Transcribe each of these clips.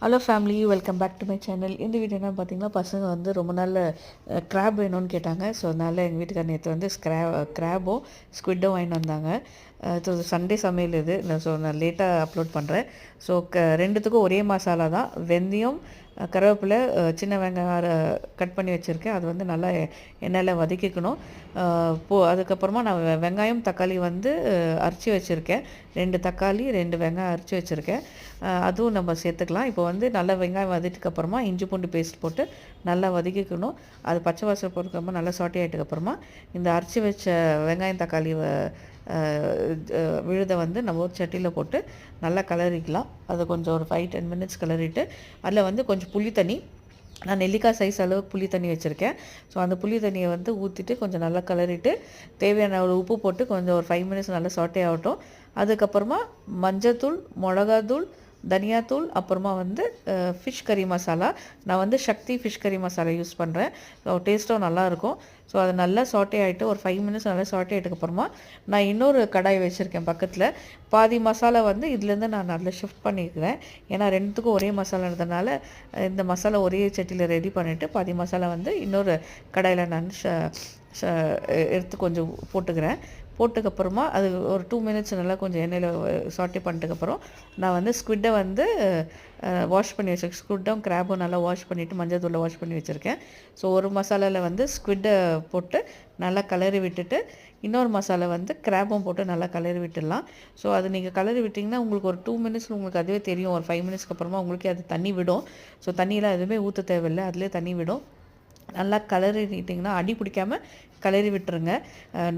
Hello family, welcome back to my channel. இந்த video என்ன பார்த்தீங்கன்னா, பசங்க வந்து ரொம்ப நாள் கிராப் வேணும்னு கேட்டாங்க. ஸோ அதனால் எங்கள் வீட்டுக்கார நேற்று வந்து கிராபும் ஸ்குவிட்டும் வாங்கிட்டு வந்தாங்க. சண்டே சமையல் இது. ஸோ நான் லேட்டாக அப்லோட் பண்ணுறேன். ஸோ ரெண்டுத்துக்கும் ஒரே மசாலா தான். வெந்தயம், கருவேப்பிலை, சின்ன வெங்காயம் கட் பண்ணி வச்சுருக்கேன். அது வந்து நல்லா எண்ணெயில் வதக்கிக்கணும். அதுக்கப்புறமா நான் வெங்காயம் தக்காளி வந்து அரைச்சி வச்சுருக்கேன். 2 தக்காளி 2 வெங்காயம் அரைச்சி வச்சுருக்கேன். அதுவும் நம்ம சேர்த்துக்கலாம். இப்போ வந்து நல்லா வெங்காயம் வதக்கிட்டதுக்கப்புறமா இஞ்சி பூண்டு பேஸ்ட் போட்டு நல்லா வதக்கிக்கணும். அது பச்சை வாசனை போகிறதுக்கப்புறமா நல்லா சாட்டே ஆகிட்டதுக்கப்புறமா இந்த அரைச்சி வச்ச வெங்காயம் தக்காளி விழுதை வந்து நம்ம ஒரு சட்டியில் போட்டு நல்லா கிளறிக்கலாம். அதை கொஞ்சம் ஒரு 5-10 மினிட்ஸ் கிளறிட்டு அதில் வந்து கொஞ்சம் புளி தண்ணி, நான் நெல்லிக்காய் சைஸ் அளவுக்கு புளி தண்ணி வச்சுருக்கேன். ஸோ அந்த புளி தண்ணியை வந்து ஊற்றிட்டு கொஞ்சம் நல்லா கிளறிட்டு தேவையான ஒரு உப்பு போட்டு கொஞ்சம் ஒரு 5 மினிட்ஸ் நல்லா சாட்டே ஆகட்டும். அதுக்கப்புறமா மஞ்சத்தூள், மிளகாத்தூள், தனியாத்தூள், அப்புறமா வந்து ஃபிஷ் கறி மசாலா. நான் வந்து சக்தி ஃபிஷ் கறி மசாலா யூஸ் பண்ணுறேன். ஸோ டேஸ்ட்டும் நல்லாயிருக்கும். ஸோ அது நல்லா சாட்டே ஆகிட்டு ஒரு 5 மினிட்ஸ் நல்லா சாட்டே ஆகிட்டதுக்கப்புறமா நான் இன்னொரு கடாய் வச்சுருக்கேன் பக்கத்தில். பாதி மசாலா வந்து இதுலேருந்து நான் நல்லா ஷிஃப்ட் பண்ணிக்கிறேன். ஏன்னா ரெண்டுத்துக்கும் ஒரே மசாலான்றதுனால இந்த மசாலா ஒரே சட்டியில் ரெடி பண்ணிவிட்டு பாதி மசாலா வந்து இன்னொரு கடாயில் நான் எடுத்து கொஞ்சம் போட்டுக்கப்புறமா அது ஒரு 2 மினிட்ஸ் நல்லா கொஞ்சம் எண்ணெயில் சாட்டே பண்ணிட்டுக்கப்புறம் நான் வந்து ஸ்குவிட்டை வந்து வாஷ் பண்ணி வச்சுருக்கேன். ஸ்குவிட்டும் கிராபும் நல்லா வாஷ் பண்ணிவிட்டு மஞ்சள் தூளில் வாஷ் பண்ணி வச்சுருக்கேன். ஸோ ஒரு மசாலாவில் வந்து ஸ்குவிட்டை போட்டு நல்லா கிளறி விட்டுட்டு இன்னொரு மசாலா வந்து கிராபும் போட்டு நல்லா கிளறி விட்டுடலாம். ஸோ அது நீங்கள் கிளறி விட்டிங்கன்னா உங்களுக்கு ஒரு 2 மினிட்ஸ் உங்களுக்கு அதுவே தெரியும். ஒரு 5 மினிட்ஸ்க்கு அப்புறமா உங்களுக்கே அது தண்ணி விடும். ஸோ தண்ணியெலாம் எதுவுமே ஊற்ற தேவையில்லை, அதிலே தண்ணி விடும். நல்லா கிளறிட்டிங்கன்னா அடி பிடிக்காமல் கிளறி விட்டுருங்க.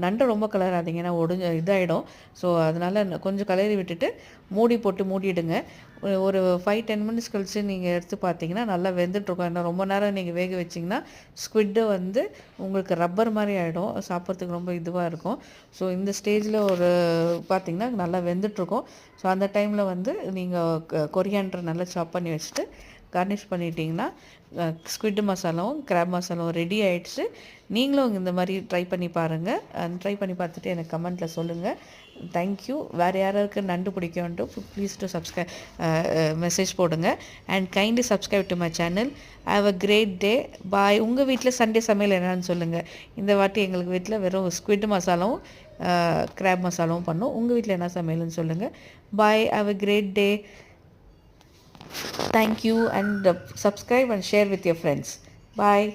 நண்டை ரொம்ப கிளறாதீங்க, ஏன்னா இதாகிடும். ஸோ அதனால் கொஞ்சம் கிளறி விட்டுட்டு மூடி போட்டு மூடிடுங்க. ஒரு 5-10 மினிட்ஸ் கழித்து நீங்கள் எடுத்து பார்த்தீங்கன்னா நல்லா வெந்துட்டுருக்கும். ஏன்னா ரொம்ப நேரம் நீங்கள் வேக வச்சிங்கன்னா ஸ்குவிட்டு வந்து உங்களுக்கு ரப்பர் மாதிரி ஆகிடும், சாப்பிட்றதுக்கு ரொம்ப இதுவாக இருக்கும். ஸோ இந்த ஸ்டேஜில் ஒரு பார்த்திங்கன்னா நல்லா வெந்துட்டுருக்கும். ஸோ அந்த டைமில் வந்து நீங்கள் கொரியாண்டர் நல்லா சாப் பண்ணி வச்சுட்டு கார்னிஷ் பண்ணிட்டீங்கன்னா ஸ்குவிட் மசாலாவும் கிராப் மசாலாவும் ரெடி ஆகிடுச்சு. நீங்களும் இந்த மாதிரி ட்ரை பண்ணி பாருங்கள். ட்ரை பண்ணி பார்த்துட்டு எனக்கு கமெண்ட்டில் சொல்லுங்கள். தேங்க்யூ. வேறு யாராருக்கு நண்டு பிடிக்கும்ன்ட்டு ப்ளீஸ் டு சப்ஸ்கிரைப் மெசேஜ் போடுங்க. And kindly subscribe to my channel. Have a great day. Bye. உங்கள் வீட்டில் சண்டே சமையல் என்னன்னு சொல்லுங்கள். இந்த வாட்டி எங்களுக்கு வீட்டில் வெறும் ஸ்குவிட் மசாலாவும் கிராப் மசாலாவும் பண்ணோம். உங்கள் வீட்டில் என்ன சமையல்னு சொல்லுங்கள். Bye. Have a great day. Thank you, and subscribe and share with your friends. Bye.